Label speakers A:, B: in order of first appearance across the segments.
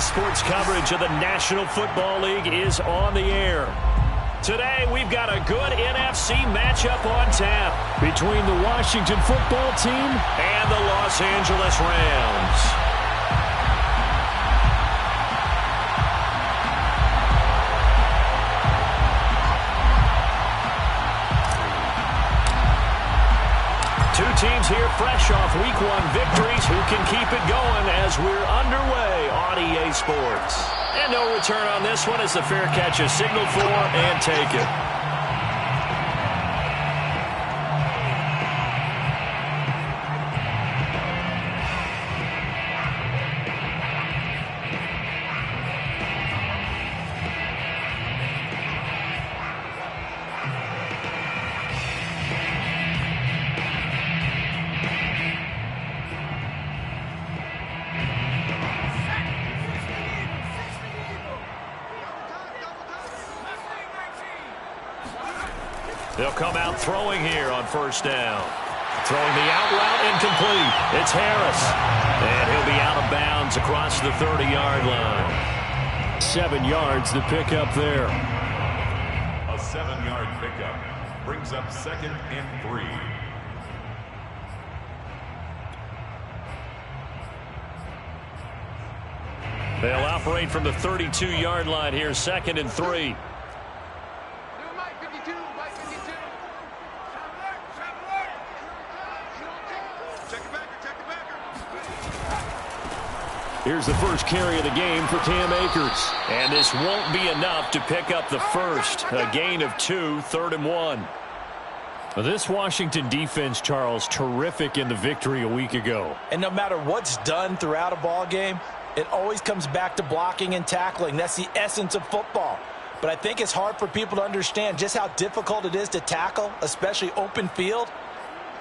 A: Sports coverage of the National Football League is on the air. Today, we've got a good NFC matchup on tap between the Washington Football Team and the Los Angeles Rams. Two teams here fresh off Week 1 victories who can keep it going as we're underway on EA Sports. And no return on this one as the fair catch is signaled for and taken. They'll come out throwing here on first down. Throwing the out route incomplete. It's Harris. And he'll be out of bounds across the 30-yard line. 7 yards to pick up there.
B: A 7-yard pickup brings up 2nd and 3.
A: They'll operate from the 32-yard line here, 2nd and 3. Here's the first carry of the game for Cam Akers. And this won't be enough to pick up the first. A gain of 2, 3rd and 1. This Washington defense, Charles, terrific in the victory a week ago.
C: And no matter what's done throughout a ball game, it always comes back to blocking and tackling. That's the essence of football. But I think it's hard for people to understand just how difficult it is to tackle, especially open field.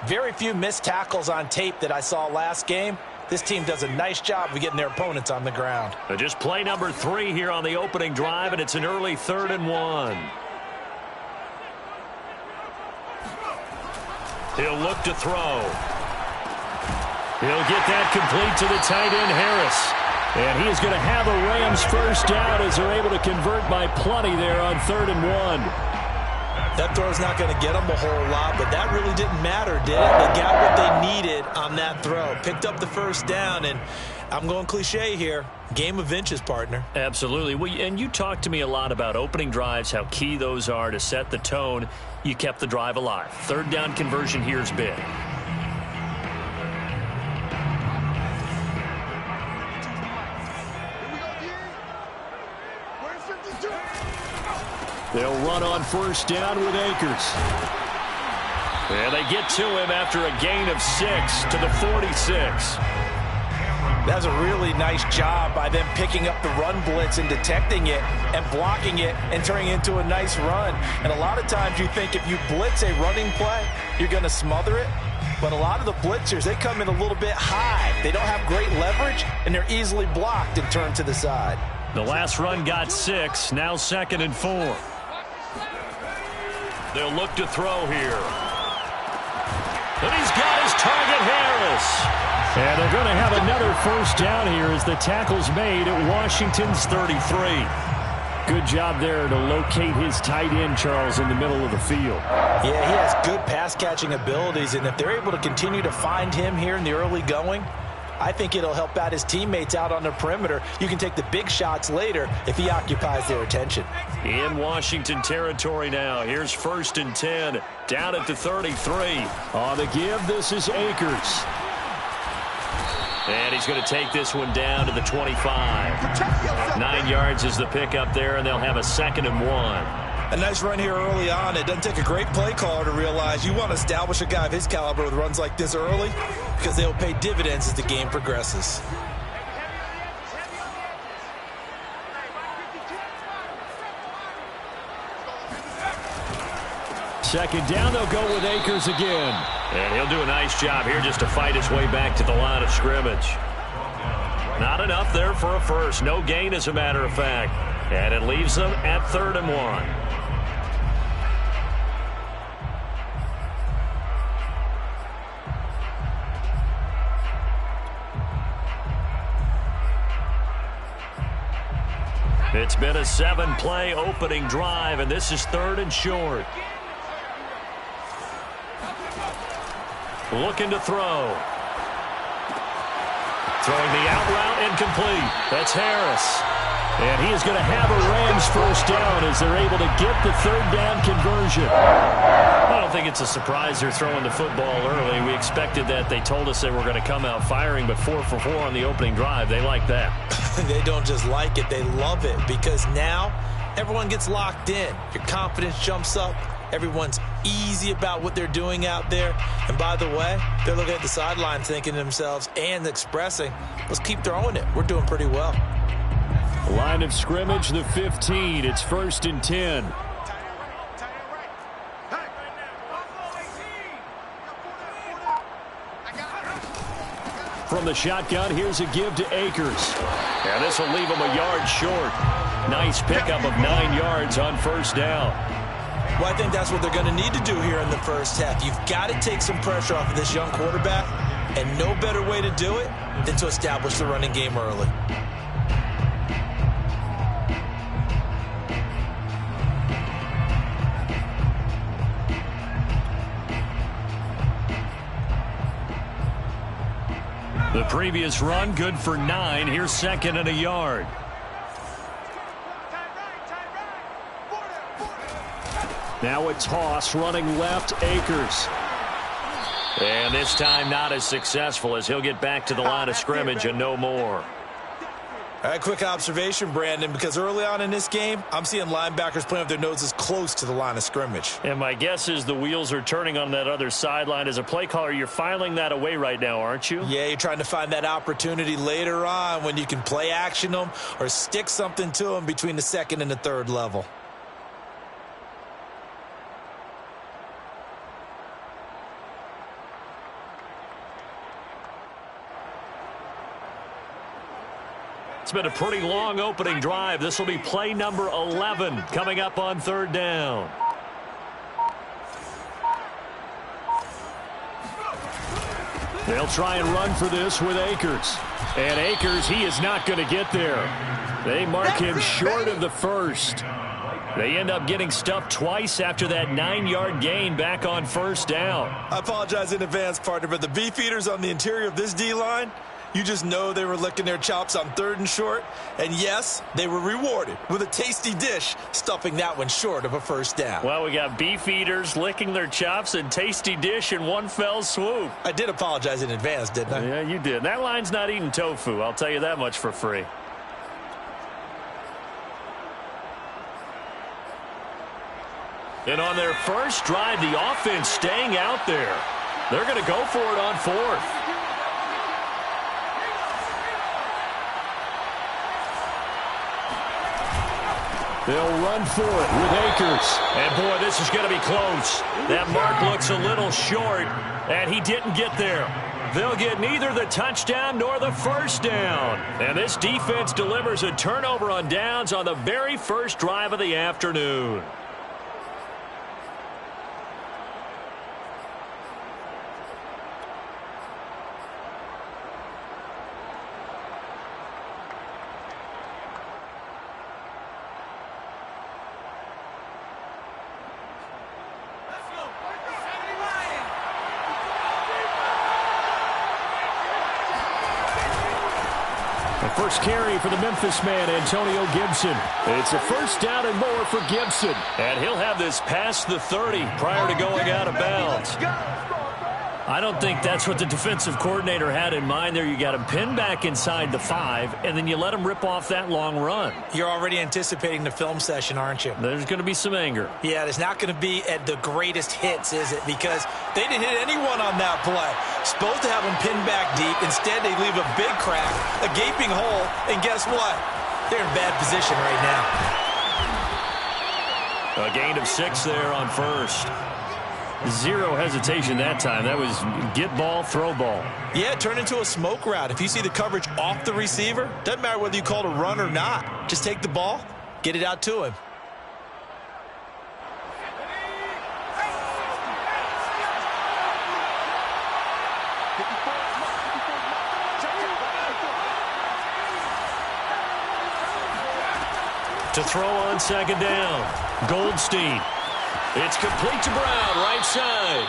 C: Very few missed tackles on tape that I saw last game. This team does a nice job of getting their opponents on the ground.
A: Just play number 3 here on the opening drive, and it's an early 3rd and 1. He'll look to throw. He'll get that complete to the tight end, Harris. And he is going to have a Rams first down as they're able to convert by plenty there on 3rd and 1.
C: That throw's not going to get them a whole lot, but that really didn't matter, did it? They got what they needed on that throw. Picked up the first down, and I'm going cliche here. Game of inches, partner.
A: Absolutely. Well, and you talked to me a lot about opening drives, how key those are to set the tone. You kept the drive alive. 3rd down conversion here is big. They'll run on first down with Akers. And they get to him after a gain of 6 to the 46.
C: That's a really nice job by them picking up the run blitz and detecting it and blocking it and turning it into a nice run. And a lot of times you think if you blitz a running play, you're going to smother it. But a lot of the blitzers, they come in a little bit high. They don't have great leverage, and they're easily blocked and turned to the side.
A: The last run got 6, now 2nd and 4. They'll look to throw here. And he's got his target, Harris. And they're going to have another first down here as the tackle's made at Washington's 33. Good job there to locate his tight end, Charles, in the middle of the field.
C: Yeah, he has good pass-catching abilities, and if they're able to continue to find him here in the early going, I think it'll help out his teammates out on the perimeter. You can take the big shots later if he occupies their attention.
A: In Washington territory now. Here's 1st and 10. Down at the 33. On the give, this is Akers. And he's going to take this one down to the 25. 9 yards is the pickup there, and they'll have a 2nd and 1.
C: A nice run here early on. It doesn't take a great play caller to realize you want to establish a guy of his caliber with runs like this early because they'll pay dividends as the game progresses.
A: Second down, they'll go with Akers again. And he'll do a nice job here just to fight his way back to the line of scrimmage. Not enough there for a first. No gain, as a matter of fact. And it leaves them at 3rd and 1. It's been a 7-play opening drive, and this is 3rd and short. Looking to throw. Throwing the out route incomplete. That's Harris. And he is going to have a Rams first down as they're able to get the 3rd down conversion. I don't think it's a surprise they're throwing the football early. We expected that. They told us they were going to come out firing, but 4 for 4 on the opening drive. They like that.
C: They don't just like it, they love it, because now everyone gets locked in. Your confidence jumps up. Everyone's easy about what they're doing out there. And by the way, they're looking at the sideline thinking to themselves and expressing, let's keep throwing it. We're doing pretty well.
A: Line of scrimmage, the 15. It's 1st and 10. From the shotgun, here's a give to Akers. And this will leave him a yard short. Nice pickup of 9 yards on 1st down.
C: Well, I think that's what they're going to need to do here in the first half. You've got to take some pressure off of this young quarterback, and no better way to do it than to establish the running game early.
A: The previous run, good for 9. Here's 2nd and a yard. Now a toss, running left, Akers. And this time not as successful as he'll get back to the line of scrimmage and no more.
C: All right, quick observation, Brandon, because early on in this game, I'm seeing linebackers playing with their noses close to the line of scrimmage.
A: And my guess is the wheels are turning on that other sideline. As a play caller, you're filing that away right now, aren't you?
C: Yeah, you're trying to find that opportunity later on when you can play action them or stick something to them between the 2nd and the 3rd level.
A: It's been a pretty long opening drive. This will be play number 11 coming up on 3rd down. They'll try and run for this with Akers. And Akers, he is not going to get there. They mark him short of the 1st. They end up getting stuffed twice after that 9-yard gain back on 1st down.
C: I apologize in advance, partner, but the beefeaters on the interior of this D-line, you just know they were licking their chops on 3rd and short. And yes, they were rewarded with a tasty dish, stuffing that one short of a 1st down.
A: Well, we got beef eaters licking their chops and tasty dish in one fell swoop.
C: I did apologize in advance, didn't I?
A: Yeah, you did. That line's not eating tofu. I'll tell you that much for free. And on their first drive, the offense staying out there. They're going to go for it on 4th. They'll run for it with Akers. And, boy, this is going to be close. That mark looks a little short, and he didn't get there. They'll get neither the touchdown nor the 1st down. And this defense delivers a turnover on downs on the very first drive of the afternoon. First carry for the Memphis man, Antonio Gibson. It's a 1st down and more for Gibson. And he'll have this past the 30 prior to going out of bounds. I don't think that's what the defensive coordinator had in mind there. You got him pinned back inside the 5, and then you let him rip off that long run.
C: You're already anticipating the film session, aren't you?
A: There's going to be some anger.
C: Yeah, there's not going to be at the greatest hits, is it? Because they didn't hit anyone on that play. Supposed to have him pinned back deep. Instead, they leave a big crack, a gaping hole, and guess what? They're in bad position right now.
A: A gain of 6 there on 1st. Zero hesitation that time. That was get ball, throw ball.
C: Yeah, it turned into a smoke route. If you see the coverage off the receiver, doesn't matter whether you call it a run or not. Just take the ball, get it out to him.
A: To throw on second down. Goldstein. It's complete to Brown, right side.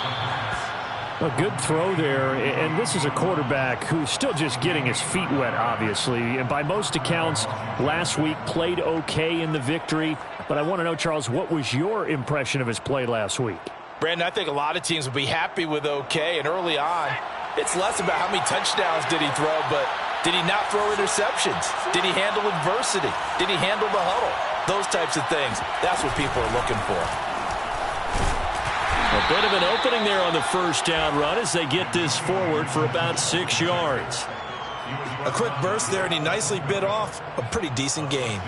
D: A good throw there, and this is a quarterback who's still just getting his feet wet, obviously. And by most accounts, last week played okay in the victory. But I want to know, Charles, what was your impression of his play last week?
C: Brandon, I think a lot of teams will be happy with okay. And early on, it's less about how many touchdowns did he throw, but did he not throw interceptions? Did he handle adversity? Did he handle the huddle? Those types of things. That's what people are looking for.
A: A bit of an opening there on the first down run as they get this forward for about 6 yards.
C: A quick burst there, and he nicely bit off a pretty decent gain.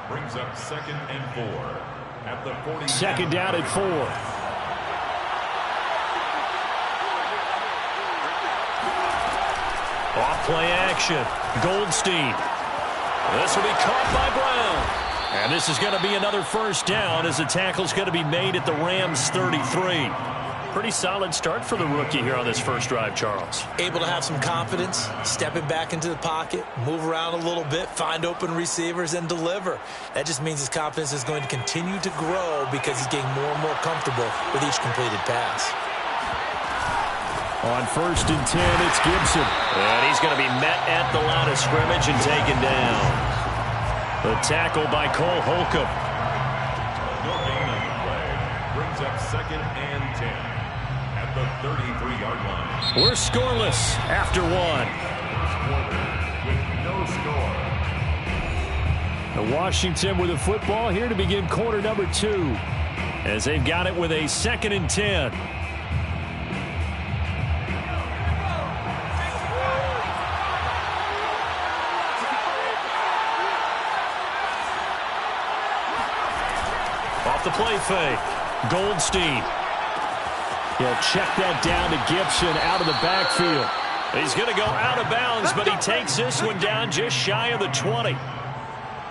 B: Brings up 2nd and 4 at the 40.
A: Second down at 4. Off play action. Goldstein. This will be caught by Brown. And this is going to be another first down as the tackle's going to be made at the Rams 33. Pretty solid start for the rookie here on this first drive, Charles.
C: Able to have some confidence, stepping back into the pocket, move around a little bit, find open receivers, and deliver. That just means his confidence is going to continue to grow because he's getting more and more comfortable with each completed pass.
A: On 1st and 10, it's Gibson. And he's going to be met at the line of scrimmage and taken down. The tackle by Cole Holcomb.
B: No gain on the play. Brings up 2nd and 10 at the 33-yard line.
A: We're scoreless after 1.
B: With no score.
A: The Washington with the football here to begin quarter number 2 as they've got it with a 2nd and 10. Off the play fake. Goldstein. He'll check that down to Gibson out of the backfield. He's going to go out of bounds, but he takes this one down just shy of the 20.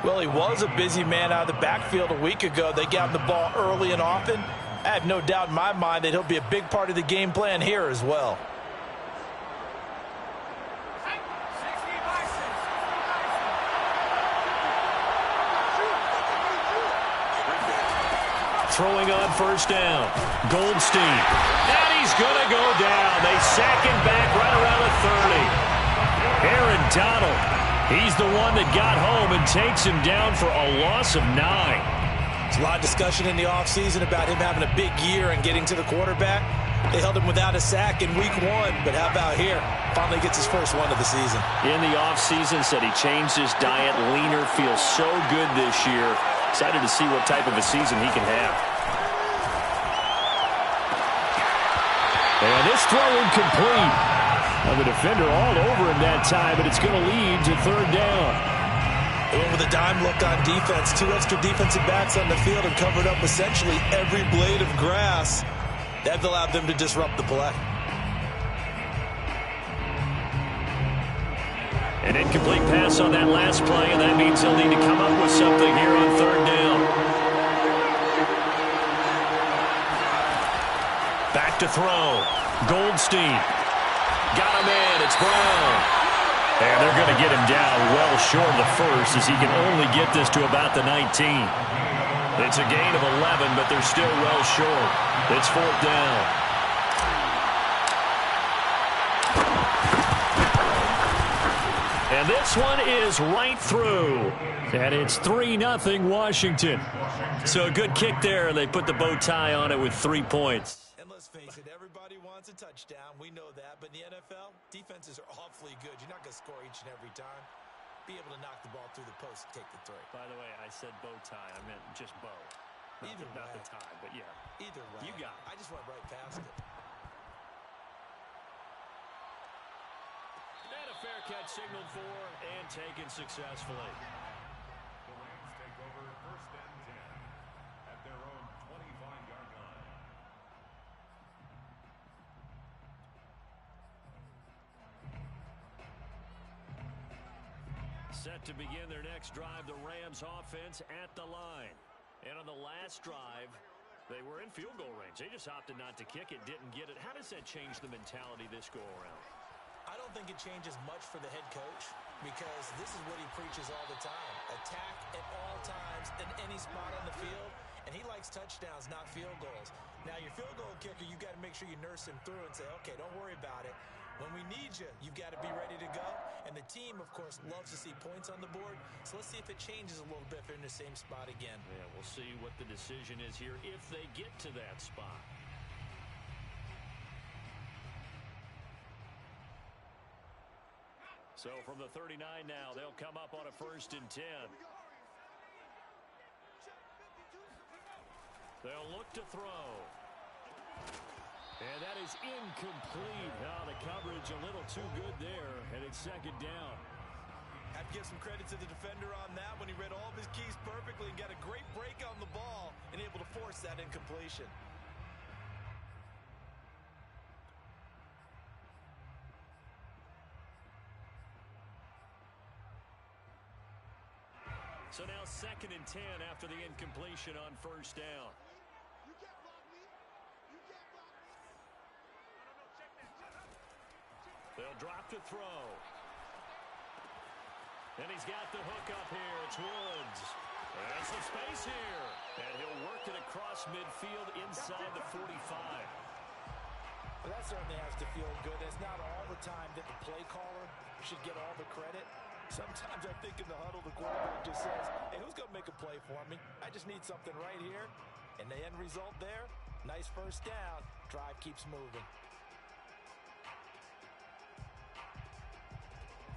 C: Well, he was a busy man out of the backfield a week ago. They got him the ball early and often. I have no doubt in my mind that he'll be a big part of the game plan here as well.
A: Throwing on first down. Goldstein. And he's going to go down. They sack him back right around the 30. Aaron Donald. He's the one that got home and takes him down for a loss of 9.
C: There's a lot of discussion in the offseason about him having a big year and getting to the quarterback. They held him without a sack in week 1, but how about here? Finally gets his first one of the season.
A: In the offseason, said he changed his diet, leaner, feels so good this year. Excited to see what type of a season he can have. And this throw incomplete. Well, the defender all over him that time, but it's going to lead to 3rd down.
C: They went with a dime look on defense. 2 extra defensive backs on the field and covered up essentially every blade of grass. That allowed them to disrupt the play.
A: An incomplete pass on that last play, and that means he'll need to come up with something here on 3rd down. Back to throw. Goldstein. Got him in. It's Brown. And they're going to get him down well short of the first as he can only get this to about the 19. It's a gain of 11, but they're still well short. It's 4th down. And this one is right through. And it's 3-0 Washington. So a good kick there. They put the bow tie on it with 3 points.
C: And let's face it, everybody wants a touchdown. We know that. But in the NFL, defenses are awfully good. You're not going to score each and every time. Be able to knock the ball through the post and take the 3.
A: By the way, I said bow tie. I meant just bow.
C: Either
A: not
C: way.
A: the tie, but yeah.
C: Either way.
A: You got it.
C: I just went right past it.
A: And a fair catch signaled for and taken successfully.
B: The Rams take over 1st and 10 at their own 25-yard line.
A: Set to begin their next drive, the Rams offense at the line. And on the last drive, they were in field goal range. They just opted not to kick it, didn't get it. How does that change the mentality this go around?
C: I don't think it changes much for the head coach because this is what he preaches all the time. Attack at all times in any spot on the field, and he likes touchdowns, not field goals. Now, your field goal kicker, you've got to make sure you nurse him through and say, okay, don't worry about it. When we need you, you've got to be ready to go. And the team, of course, loves to see points on the board. So let's see if it changes a little bit if they're in the same spot again.
A: Yeah, we'll see what the decision is here if they get to that spot. So from the 39 now, they'll come up on a 1st and 10. They'll look to throw. And that is incomplete. Now the coverage a little too good there, and it's 2nd down.
C: I'd give some credit to the defender on that when he read all of his keys perfectly and got a great break on the ball and able to force that incompletion.
A: So now 2nd and 10 after the incompletion on 1st down.
E: You can't block me. You can't block me. No, check that.
A: They'll drop to throw. And he's got the hook up here. It's Woods. There's some space here. And he'll work it across midfield inside the 45.
C: Well, that certainly has to feel good. It's not all the time that the play caller should get all the credit. Sometimes I think in the huddle, the quarterback just says, hey, who's going to make a play for me? I just need something right here. And the end result there, nice 1st down. Drive keeps moving.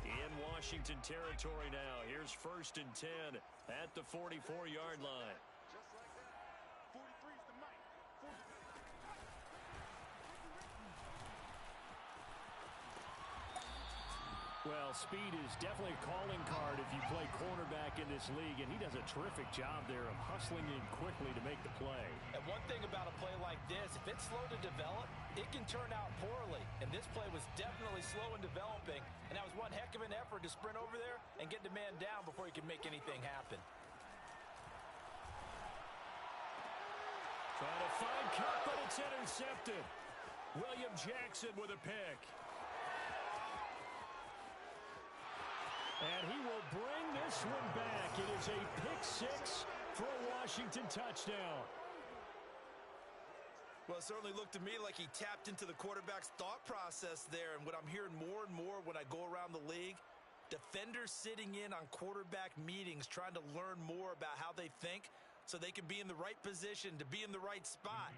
A: In Washington territory now. Here's 1st and 10 at the 44-yard line.
E: Just like that. 43 is the mic. 43.
D: Well, speed is definitely a calling card if you play cornerback in this league, and he does a terrific job there of hustling in quickly to make the play.
C: And one thing about a play like this, if it's slow to develop, it can turn out poorly. And this play was definitely slow in developing, and that was one heck of an effort to sprint over there and get the man down before he could make anything happen.
A: Trying to find Cup, but it's intercepted. William Jackson with a pick. And he will bring this one back. It is a pick 6 for a Washington touchdown.
C: Well, it certainly looked to me like he tapped into the quarterback's thought process there. And what I'm hearing more and more when I go around the league, defenders sitting in on quarterback meetings trying to learn more about how they think so they can be in the right position to be in the right spot,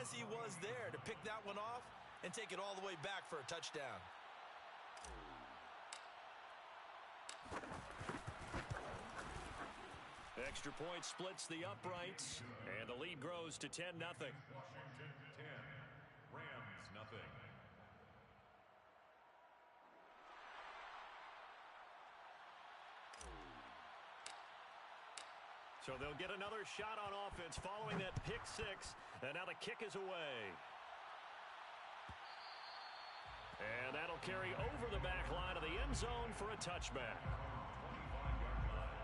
C: as he was there to pick that one off and take it all the way back for a touchdown.
A: Extra point splits the uprights, and the lead grows to 10-0.
B: Washington 10, Rams nothing.
A: So they'll get another shot on offense following that pick 6, and now the kick is away. And that'll carry over the back line of the end zone for a touchback.
B: 25-yard line.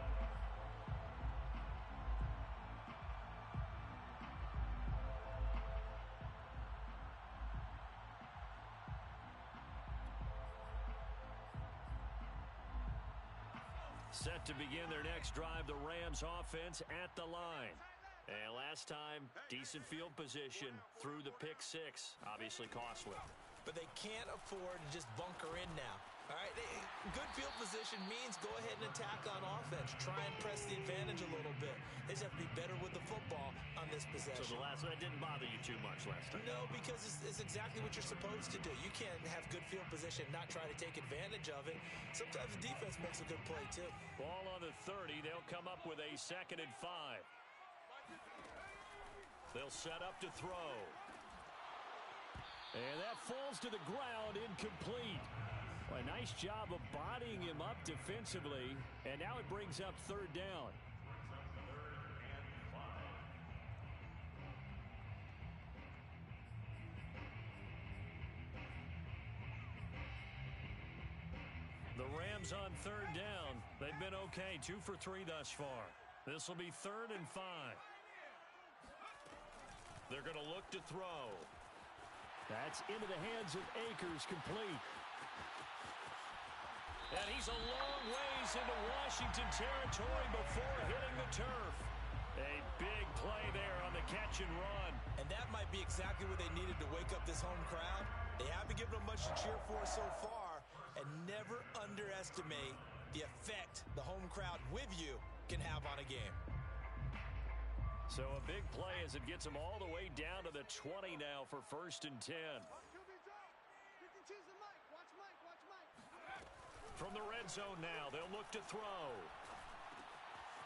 A: Set to begin their next drive, the Rams offense at the line. And last time, decent field position through the pick 6, obviously costly.
C: But they can't afford to just bunker in now. All right, good field position means go ahead and attack on offense. Try and press the advantage a little bit. They just have to be better with the football on this possession.
A: So that didn't bother you too much last time?
C: No, because it's exactly what you're supposed to do. You can't have good field position and not try to take advantage of it. Sometimes the defense makes a good play, too.
A: Ball on the 30. They'll come up with a 2nd and 5. They'll set up to throw. And that falls to the ground, incomplete. Well, a nice job of bodying him up defensively. And now it brings up 3rd down.
B: Brings up 3rd and 5.
A: The Rams on 3rd down. They've been okay, 2 for 3 thus far. This will be 3rd and 5. They're going to look to throw.
D: That's into the hands of Akers, complete.
A: And he's a long ways into Washington territory before hitting the turf. A big play there on the catch and run.
C: And that might be exactly what they needed to wake up this home crowd. They haven't given them much to cheer for so far, and never underestimate the effect the home crowd with you can have on a game.
A: So a big play as it gets them all the way down to the 20 now for 1st and 10. From the red zone now, they'll look to throw.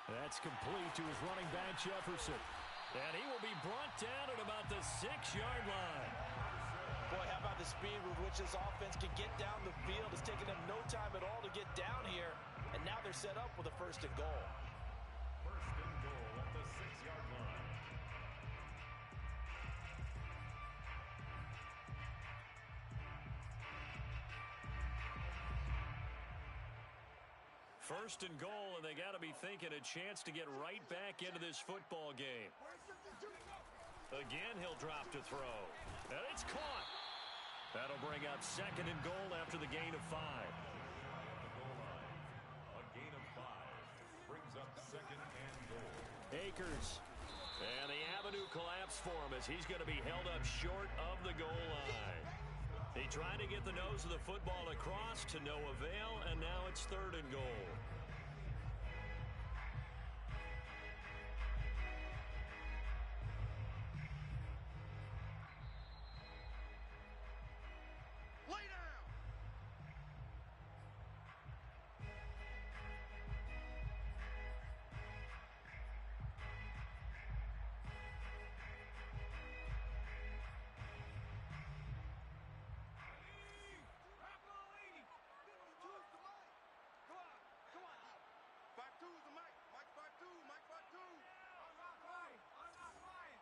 D: That's complete to his running back, Jefferson.
A: And he will be brought down at about the 6-yard line.
C: Boy, how about the speed with which this offense can get down the field? It's taken them no time at all to get down here, and now they're set up with a 1st and goal.
B: 1st and goal at the 6-yard line.
A: First and goal, and they got to be thinking a chance to get right back into this football game. Again, he'll drop to throw. And it's caught. That'll bring up 2nd and goal after the gain of 5.
B: The goal line. A gain of 5 brings up 2nd and goal.
A: Akers. And the avenue collapsed for him as he's going to be held up short of the goal line. He tried to get the nose of the football across to no avail, and now it's 3rd and goal.
E: Lay down. Back two is the mic. Mike back two. Mike back two. I'm not playing. I'm not playing.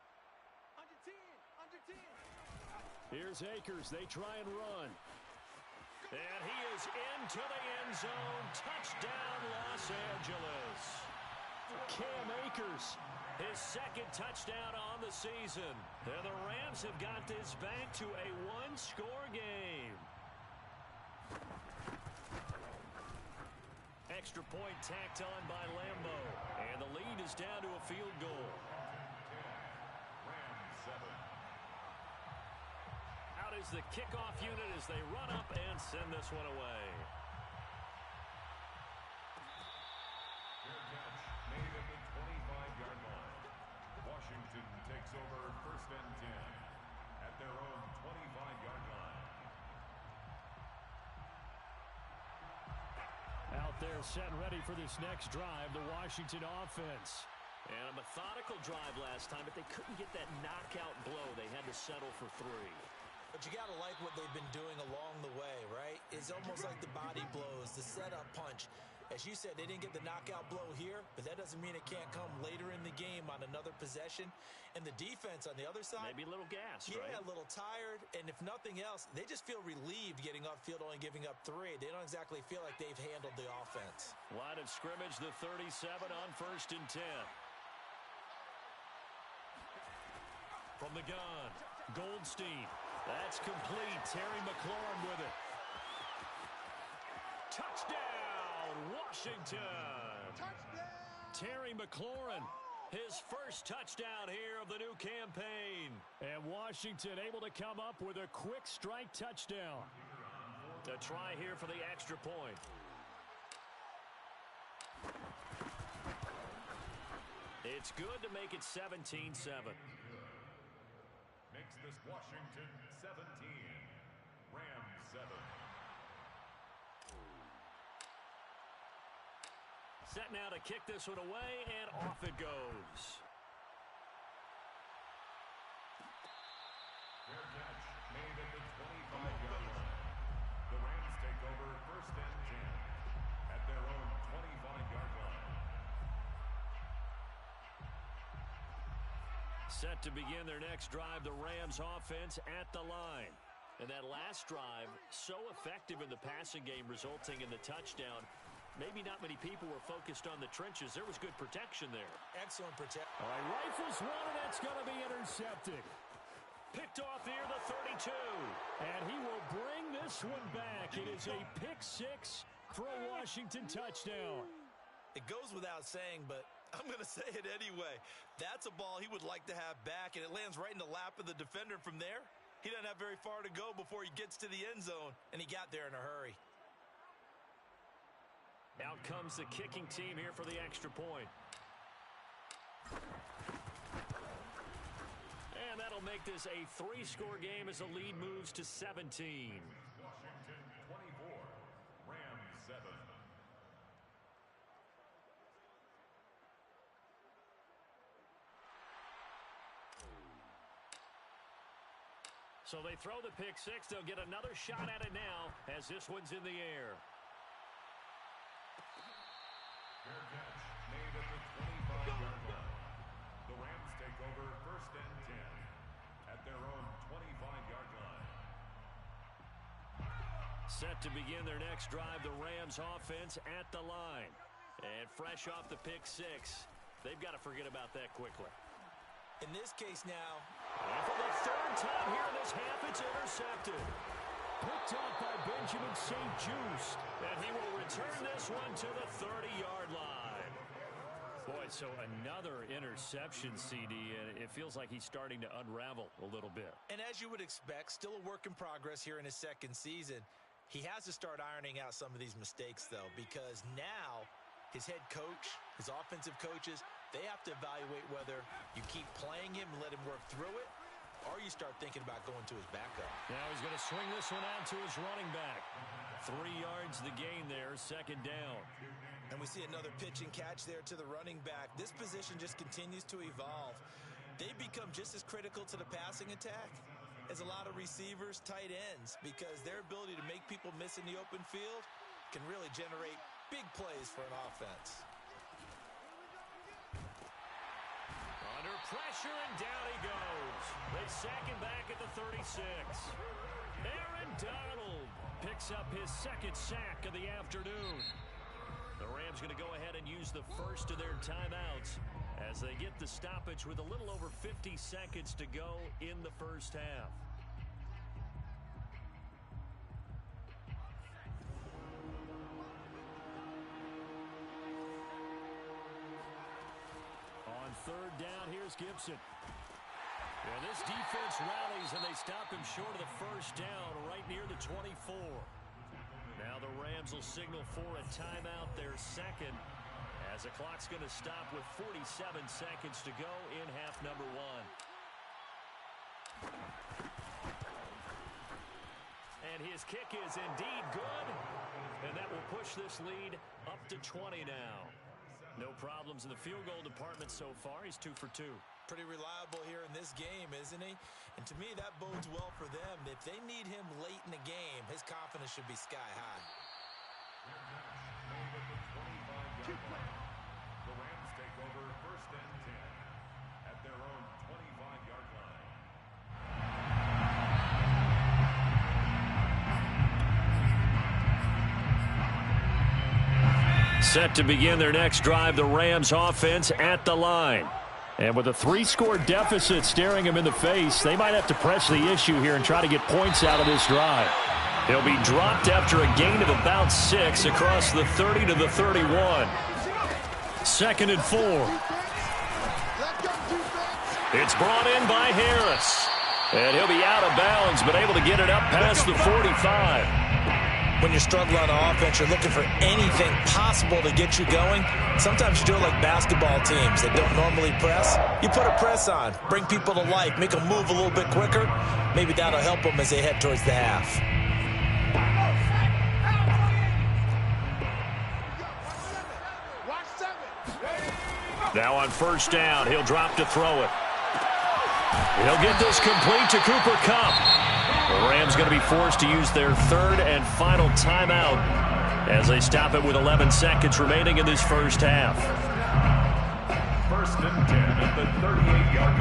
E: Under 10. Under 10.
D: Here's Akers. They try and run.
A: And he is into the end zone. Touchdown, Los Angeles.
D: Cam Akers.
A: His 2nd touchdown on the season. And the Rams have got this back to a 1-score game. Extra point tacked on by Lambeau. And the lead is down to a field goal.
B: 10. Rams 7.
A: Out is the kickoff unit as they run up and send this one away.
B: Fair catch made at the 25-yard line. Washington takes over 1st and 10 at their own 25-yard line.
D: Out there set and ready for this next drive, the Washington offense.
A: And a methodical drive last time, but they couldn't get that knockout blow. They had to settle for 3.
C: But you got to like what they've been doing along the way, right? It's almost like the body blows, the setup punch. As you said, they didn't get the knockout blow here, but that doesn't mean it can't come later in the game on another possession. And the defense on the other side,
A: Maybe a little gassed,
C: right?
A: right?
C: A little tired. And if nothing else, they just feel relieved getting upfield, only giving up 3. They don't exactly feel like they've handled the offense.
A: Line of scrimmage, the 37 on 1st and 10. From the gun, Goldstein. That's complete. Terry McLaurin with it. Touchdown, Washington.
E: Touchdown.
A: Terry McLaurin, his first touchdown here of the new campaign.
D: And Washington able to come up with a quick strike touchdown.
A: To try here for the extra point. It's good to make it 17-7.
B: Makes this Washington 17. Rams 7.
A: Set now to kick this one away, and off it goes.
B: Fair catch made at the 25-yard line. The Rams take over 1st and 10 at their own 25-yard line.
A: Set to begin their next drive, the Rams offense at the line. And that last drive, so effective in the passing game, resulting in the touchdown. Maybe not many people were focused on the trenches. There was good protection there.
C: Excellent protection.
D: All right, rifles one, and that's going to be intercepted.
A: Picked off near the 32.
D: And he will bring this one back. It is a pick six for a Washington touchdown.
C: It goes without saying, but I'm going to say it anyway. That's a ball he would like to have back, and it lands right in the lap of the defender. From there, he doesn't have very far to go before he gets to the end zone, and he got there in a hurry.
D: Out comes the kicking team here for the extra point. And that'll make this a 3-score game as the lead moves to 17.
B: Washington 24, Rams 7.
D: So they throw the pick six. They'll get another shot at it now as this one's in the air.
B: Fair catch made at the 25-yard line. The Rams take over first and 10 at their own 25-yard line.
D: Set to begin their next drive, the Rams offense at the line. And fresh off the pick six, they've got to forget about that quickly.
C: In this case now,
D: And for the third time here in this half, it's intercepted. Picked off by Benjamin St-Juste. And he will return this one to the 30-yard line. Boy, so another interception, CD, and it feels like he's starting to unravel a little bit.
C: and as you would expect, still a work in progress here in his second season. He has to start ironing out some of these mistakes, though, because now his head coach, his offensive coaches, they have to evaluate whether you keep playing him and let him work through it, or you start thinking about going to his backup.
D: Now he's going to swing this one out to his running back. 3 yards the gain there, second down.
C: And we see another pitch and catch there to the running back. This position just continues to evolve. They become just as critical to the passing attack as a lot of receivers, tight ends, because their ability to make people miss in the open field can really generate big plays for an offense.
D: Under pressure, and down he goes. They sack him back at the 36. Aaron Donald picks up his second sack of the afternoon. The Rams going to go ahead and use the first of their timeouts as they get the stoppage with a little over 50 seconds to go in the first half. On third down, here's Gibson. And this defense rallies, and they stop him short of the first down right near the 24. Now the Rams will signal for a timeout, their second, as the clock's going to stop with 47 seconds to go in half number one. And his kick is indeed good, and that will push this lead up to 20 now. No problems in the field goal department so far. He's 2 for 2.
C: Pretty reliable here in this game, isn't he? And to me, that bodes well for them. If they need him late in the game, his confidence should be sky high.
B: The Rams take over first and 10 at their own 25-yard line.
D: Set to begin their next drive, the Rams offense at the line. And with a 3-score deficit staring them in the face, they might have to press the issue here and try to get points out of this drive. He'll be dropped after a gain of about 6 across the 30 to the 31. 2nd and 4. It's brought in by Harris. And he'll be out of bounds, but able to get it up past the 45.
C: When you're struggling on offense, you're looking for anything possible to get you going. Sometimes you do it like basketball teams that don't normally press. You put a press on, bring people to life, make them move a little bit quicker. Maybe that'll help them as they head towards the half.
D: Now on first down, he'll drop to throw it. He'll get this complete to Cooper Kupp. The Rams going to be forced to use their third and final timeout as they stop it with 11 seconds remaining in this first half.
B: First and 10 at the 38-yard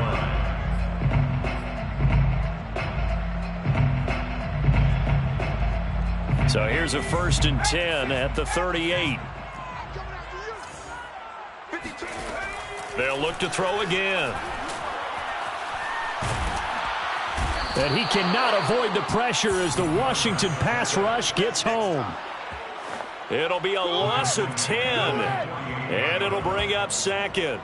B: line.
D: So here's a first and 10 at the 38. They'll look to throw again. And he cannot avoid the pressure as the Washington pass rush gets home.
A: It'll be a loss of 10, and it'll bring up second.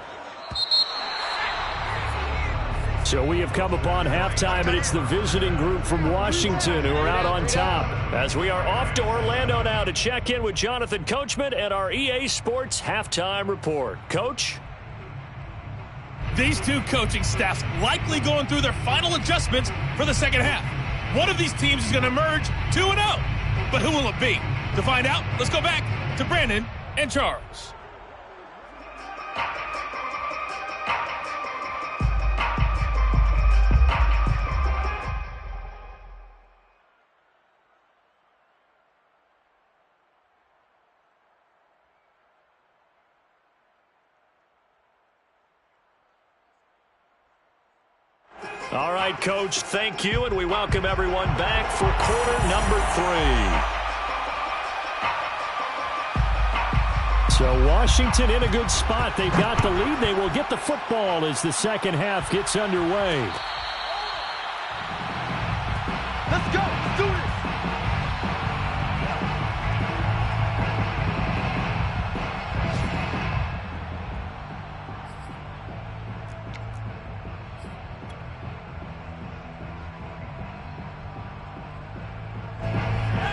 D: So we have come upon halftime, and it's the visiting group from Washington who are out on top. As we are off to Orlando now to check in with Jonathan Coachman and our EA Sports Halftime Report. Coach?
F: These two coaching staffs likely going through their final adjustments for the second half. One of these teams is going to emerge 2-0. But who will it be? To find out, let's go back to Brandon and Charles.
D: All right, Coach, thank you, and we welcome everyone back for quarter number 3. So Washington in a good spot. They've got the lead. They will get the football as the second half gets underway.
E: Let's go. Let's do this.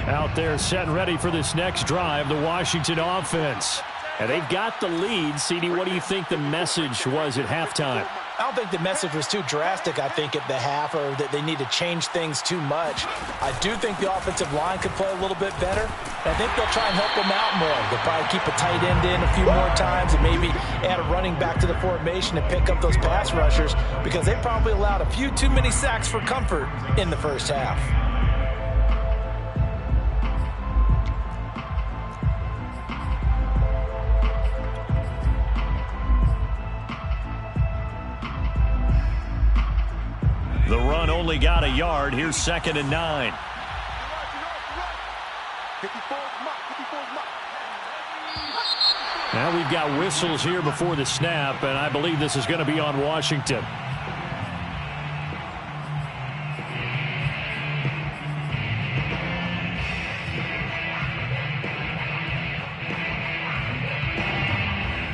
D: Out there set and ready for this next drive, the Washington offense. And they've got the lead. CD, what do you think the message was at halftime?
C: I don't think the message was too drastic, I think, at the half, or that they need to change things too much. I do think the offensive line could play a little bit better. I think they'll try and help them out more. They'll probably keep a tight end in a few more times and maybe add a running back to the formation and pick up those pass rushers, because they probably allowed a few too many sacks for comfort in the first half.
D: The run only got a yard. Here's 2nd and 9. Now we've got whistles here before the snap, and I believe this is going to be on Washington.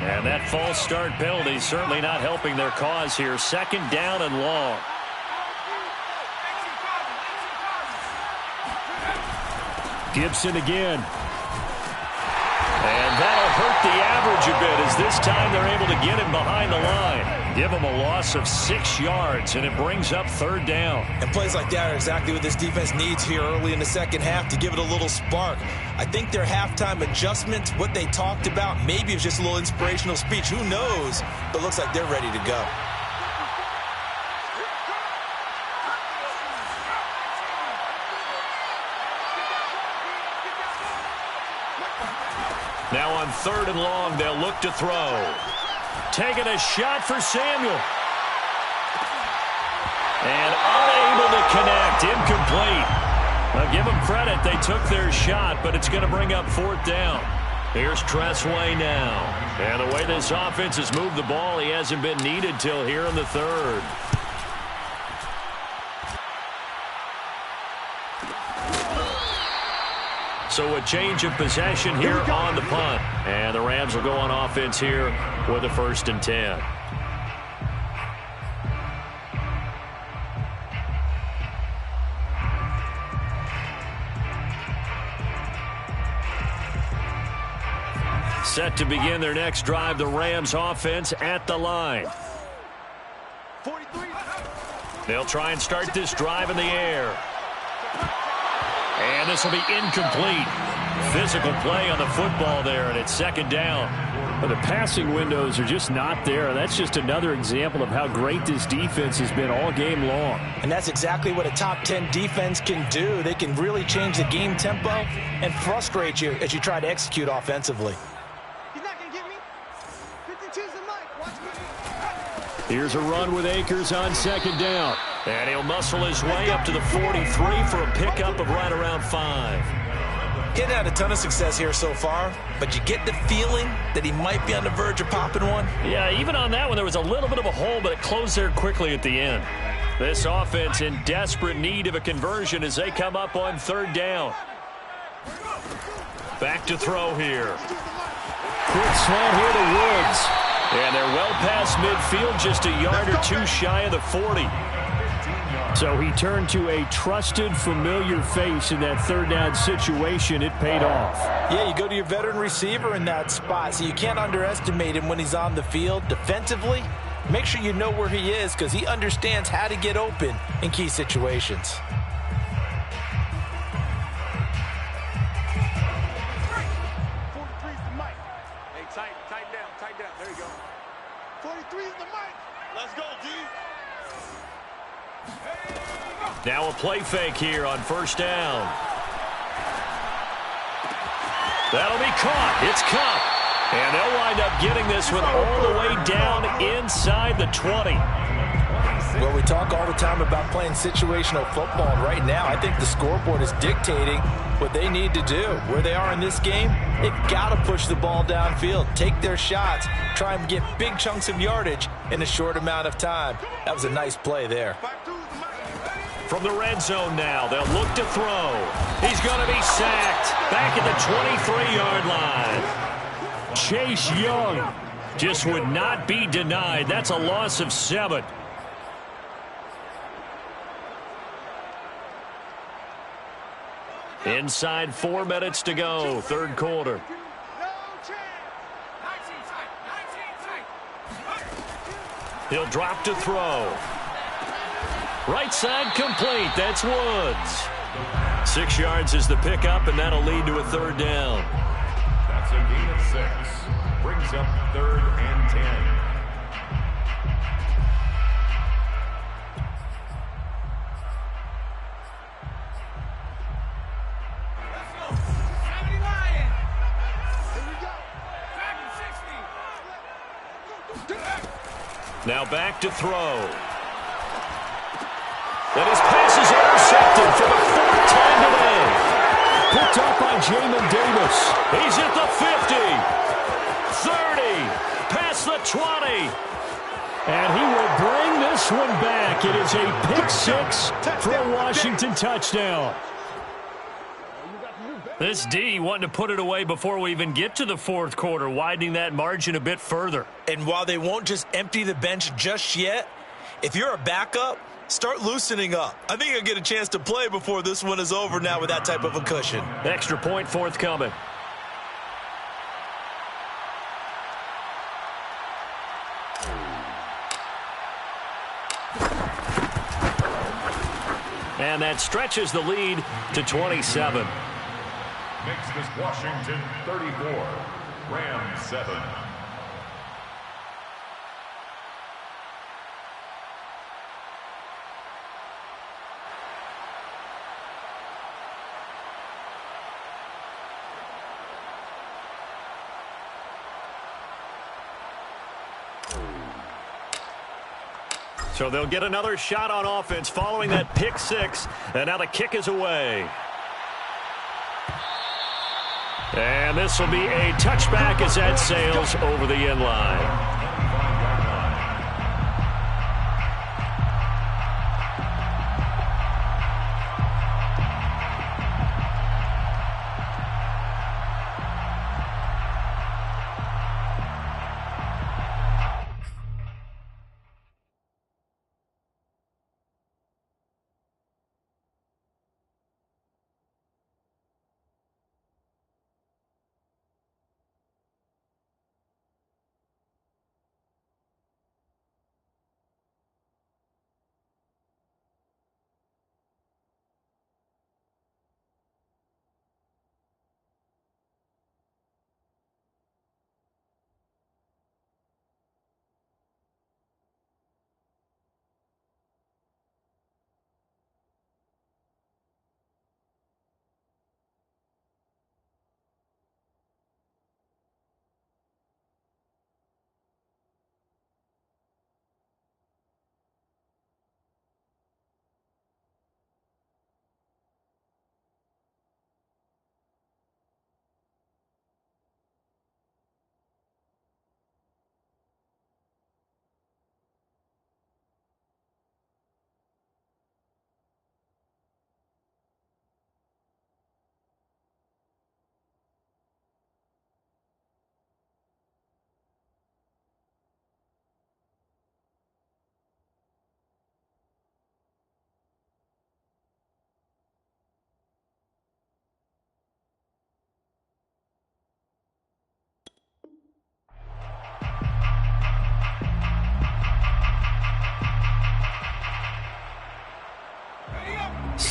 D: And that false start penalty certainly not helping their cause here. 2nd down and long. Gibson again. And that'll hurt the average a bit as this time they're able to get him behind the line. Give him a loss of 6 yards, and it brings up 3rd down.
C: And plays like that are exactly what this defense needs here early in the second half to give it a little spark. I think their halftime adjustment, what they talked about, maybe it's just a little inspirational speech. Who knows? But it looks like they're ready to go.
D: Now on 3rd and long, they'll look to throw. Taking a shot for Samuel. And unable to connect. Incomplete. Now give them credit. They took their shot, but it's going to bring up 4th down. Here's Tressway now. And the way this offense has moved the ball, he hasn't been needed till here in the 3rd. So a change of possession here on the punt. And the Rams will go on offense here with a 1st and 10. Set to begin their next drive, the Rams offense at the line.
E: 43.
D: They'll try and start this drive in the air. And this will be incomplete. Physical play on the football there, and it's 2nd down. But the passing windows are just not there. That's just another example of how great this defense has been all game long.
C: And that's exactly what a top 10 defense can do. They can really change the game tempo and frustrate you as you try to execute offensively.
E: He's not going to get me. 52's the mic. Watch me.
D: Here's a run with Akers on 2nd down. And he'll muscle his way up to the 43 for a pickup of right around 5.
C: Getting had a ton of success here so far, but you get the feeling that he might be on the verge of popping one.
D: Yeah, even on that one, there was a little bit of a hole, but it closed there quickly at the end.
A: This offense in desperate need of a conversion as they come up on third down. Back to throw here.
D: Quick slant here to Woods.
A: And they're well past midfield, just a yard or two shy of the 40.
D: So he turned to a trusted, familiar face in that third down situation. It paid off.
C: Yeah, you go to your veteran receiver in that spot, so you can't underestimate him when he's on the field. Defensively, make sure you know where he is because he understands how to get open in key situations.
E: Tighten down. There you go. 43 is the mic. Let's go, D.
A: Now a play fake here on first down. That'll be caught. It's Kupp. And they'll wind up getting this one all the way down inside the 20.
C: Well, we talk all the time about playing situational football, and right now I think the scoreboard is dictating what they need to do. Where they are in this game, they've got to push the ball downfield, take their shots, try and get big chunks of yardage in a short amount of time. That was a nice play there.
A: From the red zone now, they'll look to throw. He's going to be sacked back at the 23-yard line.
D: Chase Young
A: just would not be denied. That's a loss of 7. Inside 4 minutes to go, third quarter. He'll drop to throw. Right side complete. That's Woods. 6 yards is the pickup, and that'll lead to a third down.
B: That's a gain of 6. Brings up 3rd and 10.
A: Now back to throw. And his pass is intercepted for the 4th time today.
D: picked up by Jamin Davis.
A: He's at the 50, 30, past the 20.
D: And he will bring this one back. It is a pick 6 for a Washington touchdown.
A: This D wanting to put it away before we even get to the 4th quarter, widening that margin a bit further.
C: And while they won't just empty the bench just yet, if you're a backup, start loosening up. I think you'll get a chance to play before this one is over now with that type of a cushion.
A: Extra point forthcoming. And that stretches the lead to 27.
B: Makes this Washington 34, Rams 7.
A: So they'll get another shot on offense following that pick 6. And now the kick is away. And this will be a touchback as that sails over the end line.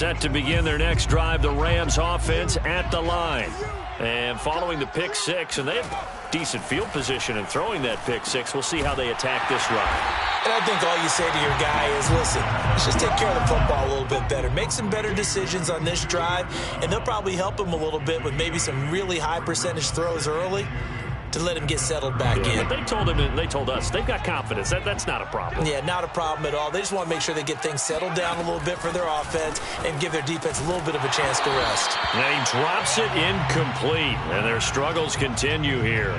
A: Set to begin their next drive, the Rams offense at the line. And following the pick six, and they have decent field position in throwing that pick six. We'll see how they attack this run.
C: And I think all you say to your guy is, listen, let's just take care of the football a little bit better. Make some better decisions on this drive, and they'll probably help him a little bit with maybe some really high percentage throws early to let him get settled back in.
A: But they told him, and they told us, they've got confidence. That's not a problem.
C: Yeah, not a problem at all. They just want to make sure they get things settled down a little bit for their offense and give their defense a little bit of a chance to rest.
A: And he drops it incomplete, and their struggles continue here.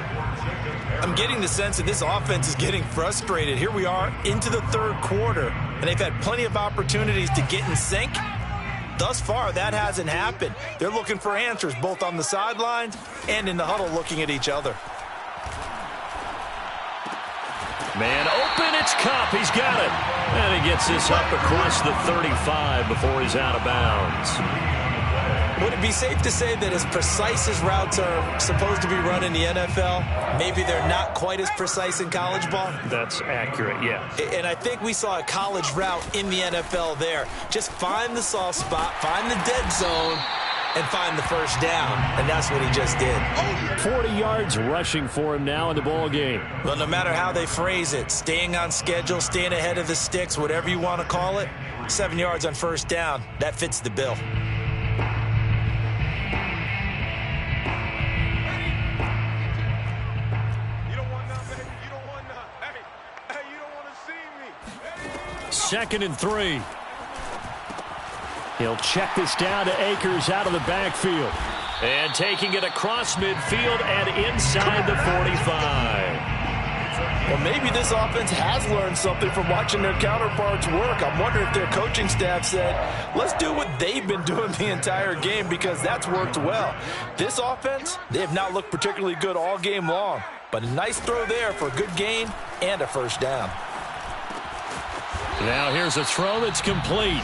C: I'm getting the sense that this offense is getting frustrated. Here we are into the third quarter, and they've had plenty of opportunities to get in sync. Thus far, that hasn't happened. They're looking for answers both on the sidelines and in the huddle looking at each other.
A: Man open, it's Kupp. He's got it. And he gets this up across the 35 before he's out of bounds.
C: Would it be safe to say that as precise as routes are supposed to be run in the NFL, maybe they're not quite as precise in college ball?
A: That's accurate, yeah.
C: And I think we saw a college route in the NFL there. Just find the soft spot, find the dead zone, and find the first down. And that's what he just did.
D: 40 yards rushing for him now in the ball game.
C: Well, no matter how they phrase it, staying on schedule, staying ahead of the sticks, whatever you want to call it, 7 yards on first down, that fits the bill.
A: Second and 3.
D: He'll check this down to Akers out of the backfield.
A: And taking it across midfield and inside the 45.
C: Well, maybe this offense has learned something from watching their counterparts work. I'm wondering if their coaching staff said, let's do what they've been doing the entire game because that's worked well. This offense, they have not looked particularly good all game long. But a nice throw there for a good gain and a first down.
A: Now here's a throw that's complete.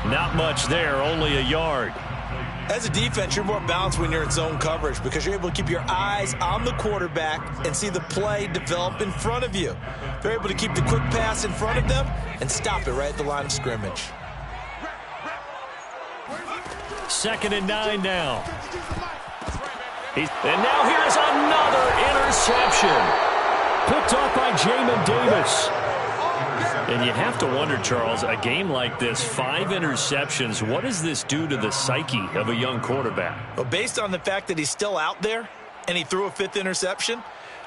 A: Not much there, only a yard.
C: As a defense, you're more balanced when you're in zone coverage because you're able to keep your eyes on the quarterback and see the play develop in front of you. They're able to keep the quick pass in front of them and stop it right at the line of scrimmage.
A: 2nd and 9 now. And now here's another interception.
D: Picked off by Jamin Davis.
A: And you have to wonder, Charles, a game like this, 5 interceptions, what does this do to the psyche of a young quarterback?
C: Well, based on the fact that he's still out there and he threw a 5th interception,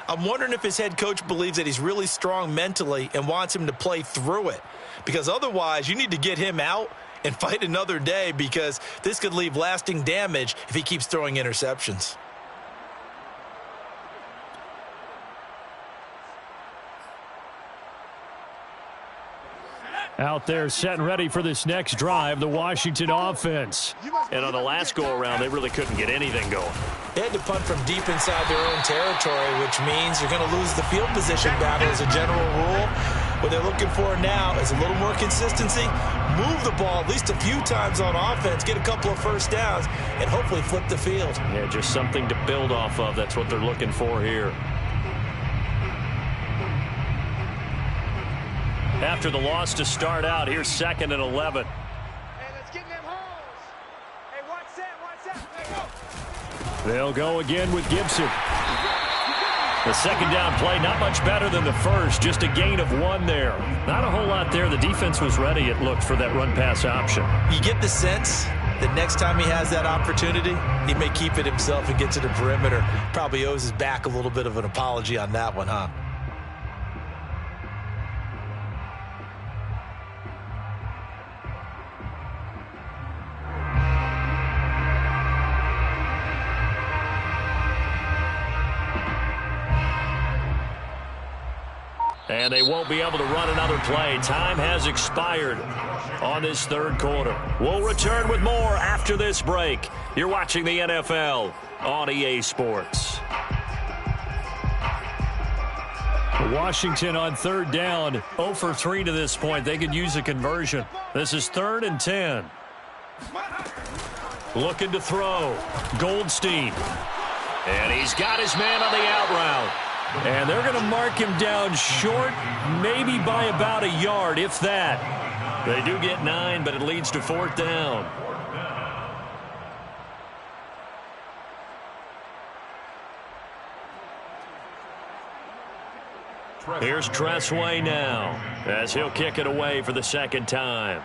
C: I'm wondering if his head coach believes that he's really strong mentally and wants him to play through it. Because otherwise, you need to get him out and fight another day because this could leave lasting damage if he keeps throwing interceptions.
D: Out there set and ready for this next drive, the Washington offense.
A: And on the last go-around, they really couldn't get anything going.
C: They had to punt from deep inside their own territory, which means you're going to lose the field position battle as a general rule. What they're looking for now is a little more consistency, move the ball at least a few times on offense, get a couple of first downs, and hopefully flip the field.
A: Yeah, just something to build off of. That's what they're looking for here. After the loss to start out, here's 2nd and 11.
E: Hey, let's get in them holes. Hey, watch that, let's go.
D: They'll go again with Gibson. The second down play, not much better than the first, just a gain of 1 there. Not a whole lot there. The defense was ready, it looked, for that run-pass option.
C: You get the sense that next time he has that opportunity, he may keep it himself and get to the perimeter. Probably owes his back a little bit of an apology on that one, huh?
A: And they won't be able to run another play. Time has expired on this third quarter. We'll return with more after this break. You're watching the NFL on EA Sports.
D: Washington on third down, 0 for 3 to this point. They could use a conversion. This is 3rd and 10. Looking to throw. Goldstein.
A: And he's got his man on the out route.
D: And they're going to mark him down short, maybe by about a yard, if that.
A: They do get 9, but it leads to 4th down. Here's Tressway now, as he'll kick it away for the second time.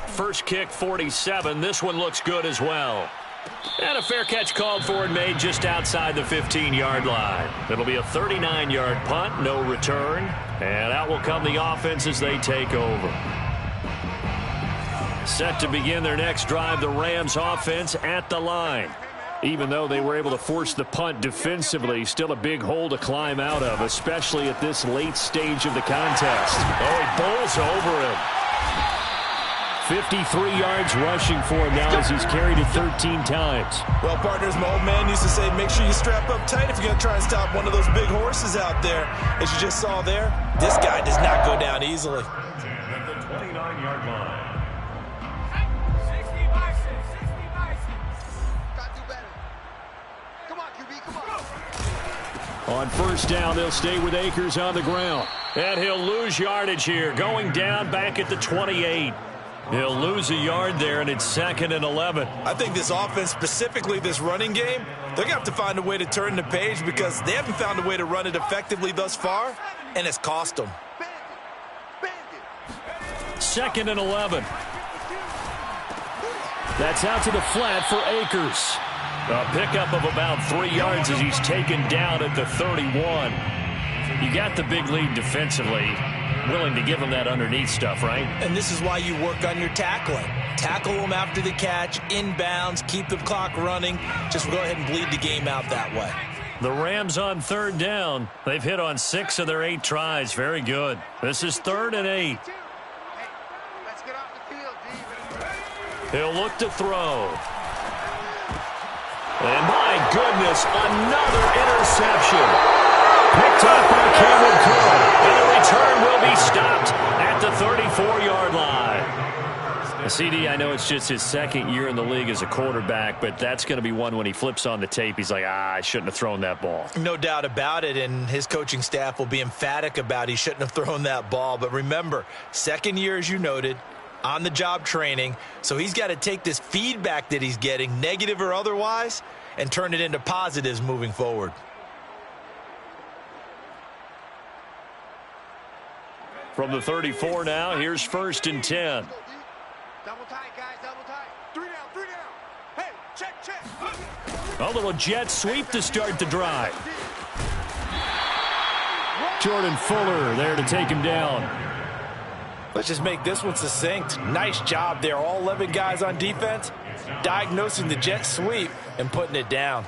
A: First kick, 47. This one looks good as well. And a fair catch called for and made just outside the 15-yard line. It'll be a 39-yard punt, no return. And out will come the offense as they take over. Set to begin their next drive, the Rams offense at the line. Even though they were able to force the punt defensively, still a big hole to climb out of, especially at this late stage of the contest. Oh, he bowls over him. 53 yards rushing for him now as he's carried it 13 times.
C: Well, partners, my old man used to say, make sure you strap up tight if you're going to try and stop one of those big horses out there. As you just saw there, this guy does not go down easily.
B: At the 29-yard line.
A: On first down, they'll stay with Akers on the ground. And he'll lose yardage here, going down back at the 28. He'll lose a yard there, and it's 2nd and 11.
C: I think this offense, specifically this running game, they're going to have to find a way to turn the page because they haven't found a way to run it effectively thus far, and it's cost them.
A: 2nd and 11. That's out to the flat for Akers. A pickup of about 3 yards as he's taken down at the 31. You got the big lead defensively. Willing to give him that underneath stuff, right?
C: And this is why you work on your tackling. Tackle them after the catch, inbounds, keep the clock running. Just go ahead and bleed the game out that way.
A: The Rams on 3rd down. They've hit on 6 of their 8 tries. Very good. This is 3rd and 8.
E: Let's get off the field, D.
A: He'll look to throw. And my goodness, another interception. Picked up by Cameron Curl. And the return will be stopped at the 34-yard line. CD, I know it's just his 2nd year in the league as a quarterback, but that's going to be one when he flips on the tape. He's like, I shouldn't have thrown that ball.
C: No doubt about it, and his coaching staff will be emphatic about he shouldn't have thrown that ball. But remember, 2nd year, as you noted, on-the-job training. So he's got to take this feedback that he's getting, negative or otherwise, and turn it into positives moving forward.
A: From the 34 now, here's 1st and 10.
E: Double tight, guys, double tight. 3 down, 3 down. Hey, check.
A: A little jet sweep to start the drive. Jordan Fuller there to take him down.
C: Let's just make this one succinct. Nice job there. All 11 guys on defense diagnosing the jet sweep and putting it down.